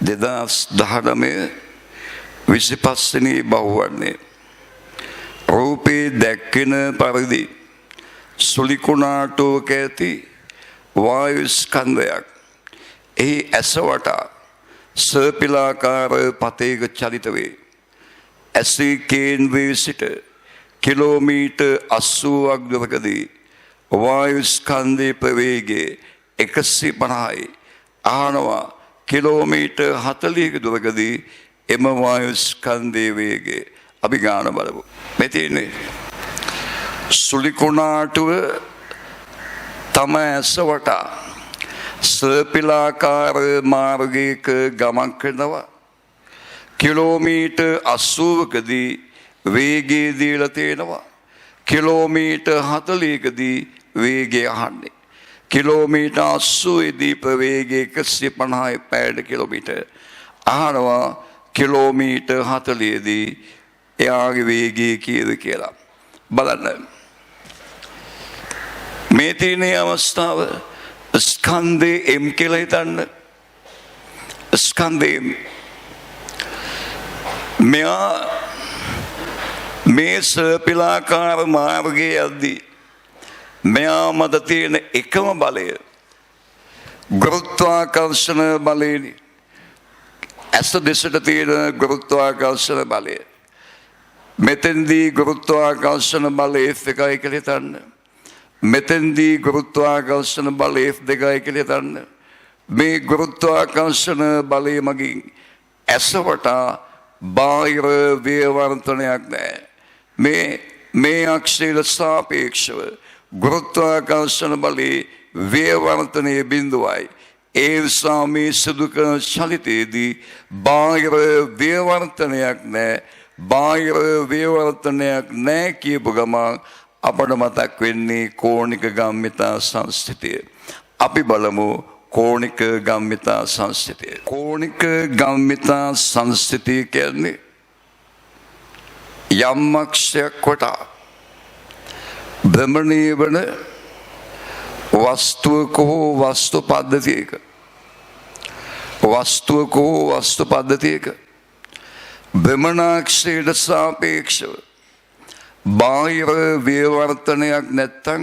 2019 25 වෙනි බහුවර්ණයේ රූපේ දැක්කෙන පරිදි සුලිකුණාටුවක ඇති වායු ස්කන්ධයක් එහි ඇස වටා සර්පිලාකාර පතේක චලිත වේ. ඇසේ කේන්ද්‍රයේ සිට කිලෝමීටර් 80ක් දුරකදී වායු ස්කන්ධයේ ප්‍රවේගය 150යි. ආනවා කිලෝමීටර් 40ක දුරකදී එම වායු ස්කන්ධයේ වේගය අපි ගාන බලමු. මෙතන සුලිකුණාටුව තම ඇස වටා සර්පිලාකාර මාර්ගයක ගමන් කරනවා. කිලෝමීටර් 80කදී වේගය දීලා තියෙනවා. කිලෝමීටර් 40කදී වේගය අහන්නේ. කිලෝමීටර් 80දී ප්‍රවේගය 150යි පැයට කිලෝමීටර්. අහනවා කිලෝමීටර් 40දී එයාගේ වේගය කීයද කියලා. බලන්න. මේ තියෙන අවස්ථාව ස්කන්ධේ M කියලා හිතන්න. ස්කන්ධේ මෙයා මේ සර්පිලාකාර මාර්ගයේ යද්දී මෙයා මත තියෙන එකම බලය ගුරුත්වාකර්ෂණ බලයනේ. ඇස දෙසට තියෙන ගුරුත්වාකර්ෂණ බලය. මෙතෙන්දී ගුරුත්වාකර්ෂණ බලය F1 කියලා හිතන්න. මෙතෙන්දී ගුරුත්වාකර්ෂණ බලය F2 කියලා හිතන්න. මේ ගුරුත්වාකර්ෂණ බලය මගින් ඇස වටා බාහිර ව්‍යවර්තනයක් නැහැ. මේ අක්ෂයට සාපේක්ෂව ගුරුත්වාකර්ෂණ බලයේ ව්‍යවර්තනයේ බිඳුවයි. ඒ නිසා මේ සිදු කරන චලිතයේදී බාහිර ව්‍යවර්තනයක් නැහැ. බාහිර ව්‍යවර්තනයක් නැහැ කියපු ගමන් අපට මතක් වෙන්නේ කෝණික ගම්මිතා සංස්ථිතිය. අපි බලමු කෝණික ගම්මිතා සංස්ථිතිය. කෝණික ගම්මිතා සංස්ථිතිය කියන්නේ යම් අක්ෂයක් වටා භ්‍රමණය වන වස්තුවක හෝ වස්තු පද්ධතියක භ්‍රමණාක්ෂයට සාපේක්ෂව බාහිර ව්‍යවර්තනයක් නැත්තම්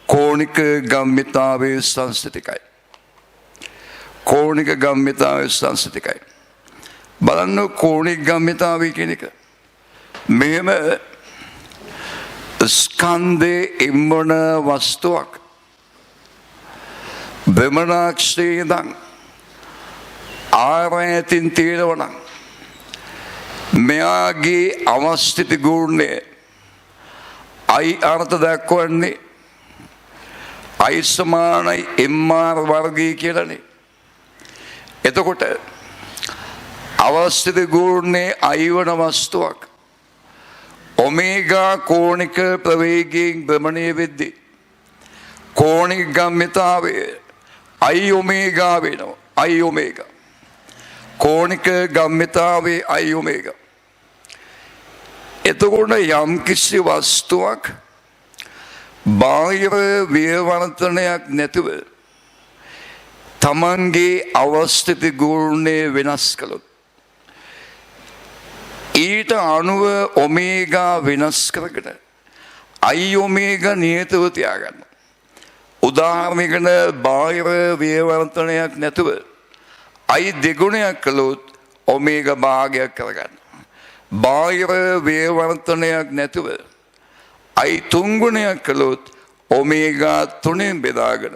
කෝණික ගම්මිතාවේ සංස්ථිතිකයි. කෝණික ගම්මිතාවේ සංස්ථිතිකයි. බලන්න කෝණික ගම්මිතාවේ කියන එක. මෙහෙම ස්කන්ධේ ඉම්මන වස්තුවක් භ්‍රමණාක්ෂයේ ඉඳන් ආරයතින් තියෙනවා නම් මෙයාගේ අවස්ථිති ගුණය I අර්ථ දක්වන්නේ I සමානයි MR වර්ගය කියලානේ. එතකොට අවස්ථිති ගුණේ I වන වස්තුවක් ඔමේගා කෝණික ප්‍රවේගයෙන් භ්‍රමණය වෙද්දී කෝණික ගම්මිතාවේ I ඔමේගා වෙනවා. I ඔමේගා කෝණික ගම්මිතාවේ I ඔමේගා. එතකොට යම් කිසි වස්තුවක් බාහිර ව්‍යවර්තනයක් නැතුව තමන්ගේ අවස්ථිති ගුණය වෙනස් කළොත් ඊට අනුව ඔමේගා වෙනස් කරගෙන I ඔමේගා නියතව තියාගන්න. උදාහරණයකට බාහිර ව්‍යවර්තනයක් නැතුව I දෙගුණයක් කළොත් ඔමේගා භාගයක් කරගන්න. බාහිර ව්‍යවර්තනයක් නැතුව I තුන්ගුණයක් කළොත් ඔමේගා 3ෙන් බෙදාගෙන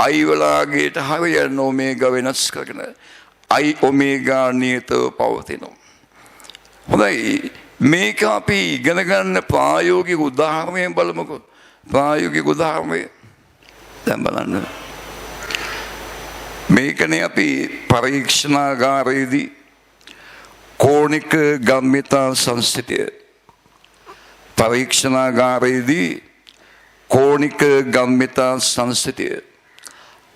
I වලාගේට හරියන ඔමේගා වෙනස් කරගෙන I ඔමේගා නියතව පවතිනවා. හොඳයි, මේක අපි ඉගෙන ගන්න ප්‍රායෝගික උදාහරණයෙන් බලමුකෝ. ප්‍රායෝගික උදාහරණය දැන් බලන්න. මේකනේ අපි පරීක්ෂණාගාරයේදී කෝණික ගම්මිතා සංස්ථිතිය පරීක්ෂණාගාරයේදී කෝණික ගම්මිතා සංස්ථිතිය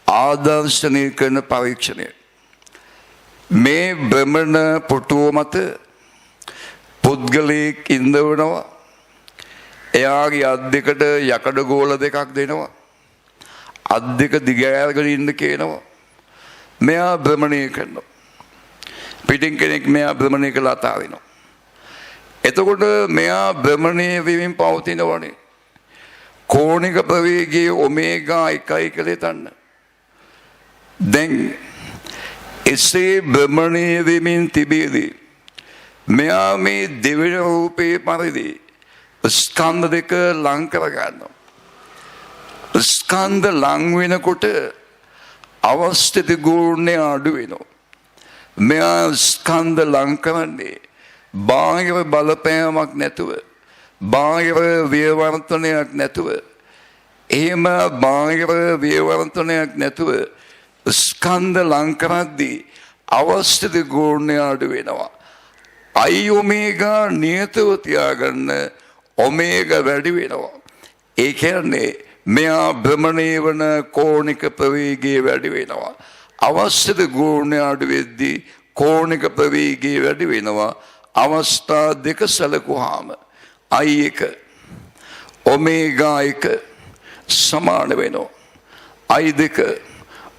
ආදර්ශනය කරන පරීක්ෂණය. මේ භ්‍රමණ පුටුව මත පුද්ගලයෙක් ඉඳවනවා. එයාගේ අත් දෙකට යකඩ ගෝල දෙකක් දෙනවා. අත් දෙක දිගෑරගෙන ඉන්න කියනවා. මෙයා භ්‍රමණය කරනවා. පිටින් කෙනෙක් මෙයා භ්‍රමණය කළා අතාරිනවා. එතකොට මෙයා භ්‍රමණය වෙමින් පවතිනවනේ. කෝණික ප්‍රවේගයේ ඔමේගා 1යි කියලා හිතන්න. දැන් එසේ භ්‍රමණය වෙමින් තිබෙදී මෙයා මේ දෙවෙනි රූපේ පරිදි ස්කන්ධ දෙක ලං කර ගන්නවා. ස්කන්ධ ලං වෙනකොට අවස්ථිත ගුණය අඩු වෙනවා. මෙයා ස්කන්ධ ලං කරන්නේ බාහිර බලපෑමක් නැතුව, බාහිර ව්‍යවර්තනයක් නැතුව, එහෙම බාහිර ව්‍යවර්තනයක් නැතුව ස්කන්ධ ලං කරද්දී අවස්ථිත ගුණය අඩු වෙනවා. I ඔමේගා නියතව තියාගන්න ඔමේගා වැඩි වෙනවා. ඒ කියන්නේ මෙයා භ්‍රමණය වන කෝණික ප්‍රවේගය වැඩි වෙනවා. අවස්ථිත ගුණය අඩු වෙද්දී කෝණික ප්‍රවේගය වැඩි වෙනවා. අවස්ථා දෙක සැලකුවාම I1 ඔමේගා 1 සමාන වෙනවා I2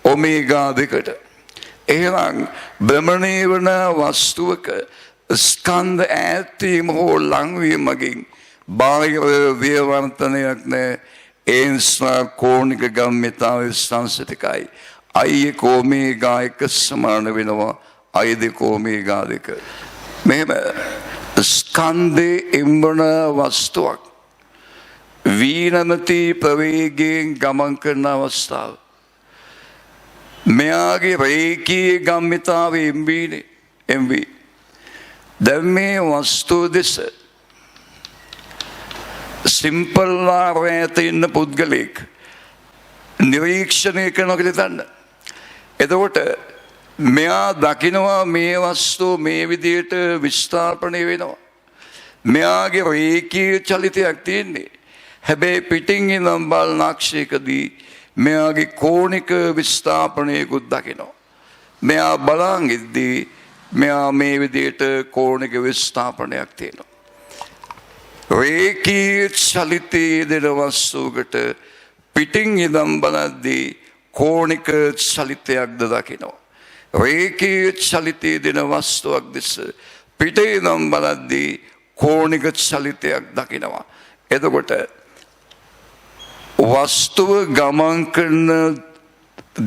ඔමේගා 2ට. එහෙනම් භ්‍රමණය වන වස්තුවක ස්කන්ධ ඈත්වීම හෝ ලංවීමකින් බාහිර ව්‍යවර්තනයක් නැහැ. ඒ නිසා කෝණික ගම්මිතාව සංසිතිකයි. I1 ඔමේගා 1 සමාන වෙනවා I2 ඔමේගා 2. මෙහෙම ස්කන්ධේ එම්බන වස්තුවක් වීනමති ප්‍රවේගයෙන් ගමන් කරන අවස්ථාව. මෙයාගේ රේඛීය ගම්මිතාව MVනේ MV. දැන් මේ වස්තුව දෙස සිම්පල් ආරයට ඉන්න පුද්ගලෙක් නිරීක්ෂණය කරනවා කියලා හිතන්න. එතකොට මෙයා දකිනවා මේ වස්තුව මේ විදිහට විස්ථාපනය වෙනවා. මෙයාගේ රේඛීය චලිතයක් තියෙන්නේ. හැබැයි පිටින් ඉඳන් බලන අක්ෂයකදී මෙයාගේ කෝණික විස්ථාපනයකුත් දකිනවා. මෙයා බලන් ඉද්දී මෙයා මේ විදිහට කෝණික විස්ථාපනයක් තියෙනවා. රේඛීය චලිතයේ දෙන වස්තුවකට පිටින් ඉඳන් බලද්දී කෝණික චලිතයක්ද දකිනවා. රේඛීය චලිතයේ දෙන වස්තුවක් දෙස පිටේ ඉඳන් බලද්දී කෝණික චලිතයක් දකිනවා. එතකොට වස්තුව ගමන් කරන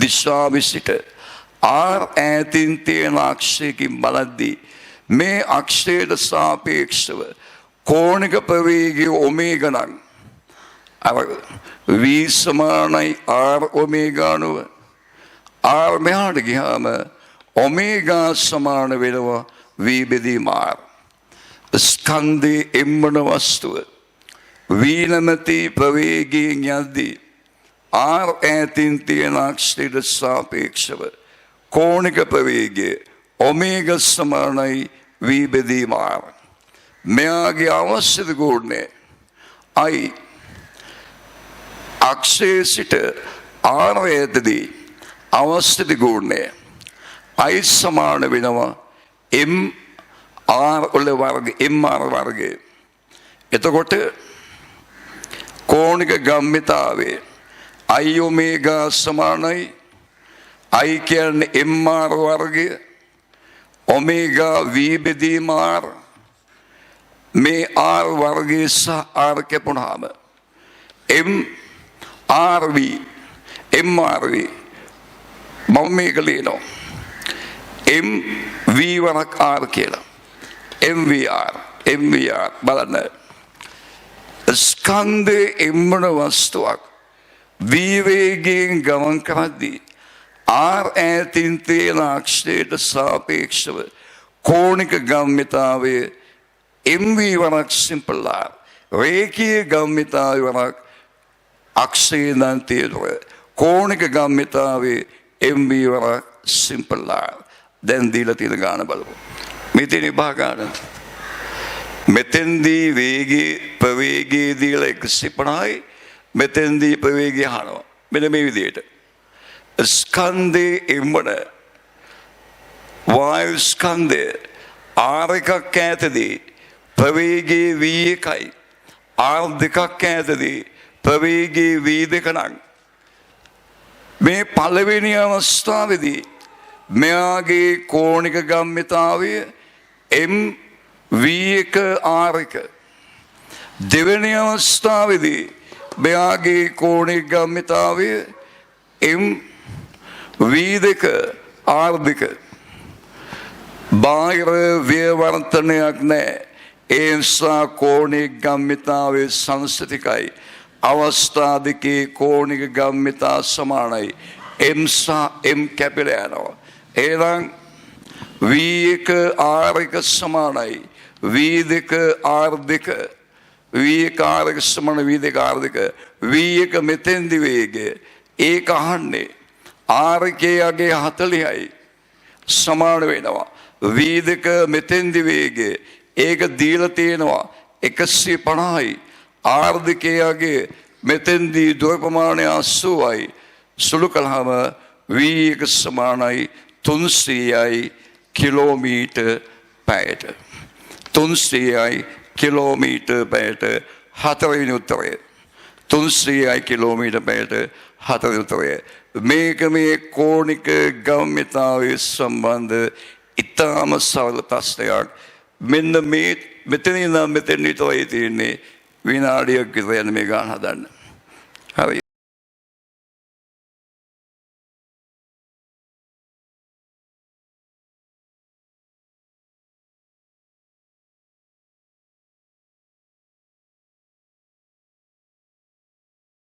දිශාවේ සිට R ඈතින් තියෙන අක්ෂයකින් බලද්දී මේ අක්ෂයට සාපේක්ෂව කෝණික ප්‍රවේගය ඔමේගා නම් අර V සමානයි R ඔමේගා අනුව R මෙහාට ගියාම ඔමේගා සමාන වෙනවා V බෙදීම R. ස්කන්ධයේ එම්බන වස්තුව වීනමති ප්‍රවේගයෙන් යද්දී R ඈතින් තියෙන අක්ෂයට සාපේක්ෂව කෝණික ප්‍රවේගය ඔමේගා සමානයි V බෙදීම R. මෙයාගේ අවශ්‍යත ගුණය I අක්ෂයේ සිට R ඈතදී අවශ්‍යත ගුණය I සමාන වෙනවා M R වල වර්ග MR වර්ගය. එතකොට කෝණික ගම්මිතාවේ I ඔමේගා සමානයි I කියන්නේ MR වර්ගය ඔමේගා V බෙදීම R. මේ R වර්ගයේ සහ R කැපුණාම MRV MRV මම මේක ලියනවා MV වරක් R කියලා MVR බලන්න. ස්කන්ධයේ එම්බන වස්තුවක් V වේගයෙන් ගමන් කරද්දී R ඈතින් තියෙන අක්ෂයට සාපේක්ෂව කෝණික ගම්මිතාවයේ MV වරක් සිම්පල් R රේඛීය ගම්මිතාවේ වරක් අක්ෂයේ නම් තියෙනවා කෝණික ගම්මිතාවේ MV වරක් සිම්පල් R. දැන් දීලා තියෙන ගාන බලමු. මෙතන විභාග ගන්න. මෙතෙන්දී වේගී ප්‍රවේගී දීලා 150යි මෙතෙන්දී ප්‍රවේගය අහනවා. මෙන්න මේ විදිහට. ස්කන්ධේ එම්බන වායු ස්කන්ධය R එකක් ඈතදී ප්‍රවේගී V1යි R දෙකක් ඈතදී ප්‍රවේගී V2 නම් මේ පළවෙනි අවස්ථාවේදී මෙයාගේ කෝණික ගම්මිතාවය MV1R1. දෙවෙනි අවස්ථාවේදී මෙයාගේ කෝණික ගම්මිතාවය MV2R2. බාහිර ව්‍යවර්තනයක් නැහැ. ඒ නිසා කෝණික ගම්මිතාවේ සංස්ථිතිකයි. අවස්ථා දෙකේ කෝණික ගම්මිතා සමානයි. M සහ M කැපිලා යනවා. එහෙනම් V1R1 සමානයි V2R2. V1R1 සමාන V2R2. V1 මෙතෙන්දි වේගය ඒක අහන්නේ R1ගේ 40යි සමාන වෙනවා. V2 මෙතෙන්දි වේගය ඒක දීලා තියෙනවා 150යි. R2ගේ මෙතෙන්දී දුර ප්‍රමාණය 80යි. සුළු කළාම V1 සමානයි 300යි කිලෝමීටර් පැයට. 300යි කිලෝමීටර් පැයට 4 වෙනි උත්තරය. 300යි කිලෝමීටර් පැයට 4 වෙනි උත්තරය. මේක මේ කෝණික ගම්මිතාවේ සම්බන්ධ ඉතාම සරල ප්‍රශ්නයක්. මෙන්න මේ මෙතන ඉඳන් මෙතන විතරයි තියෙන්නේ. විනාඩියක් විතර යන මේ ගාන හදන්න. හරි.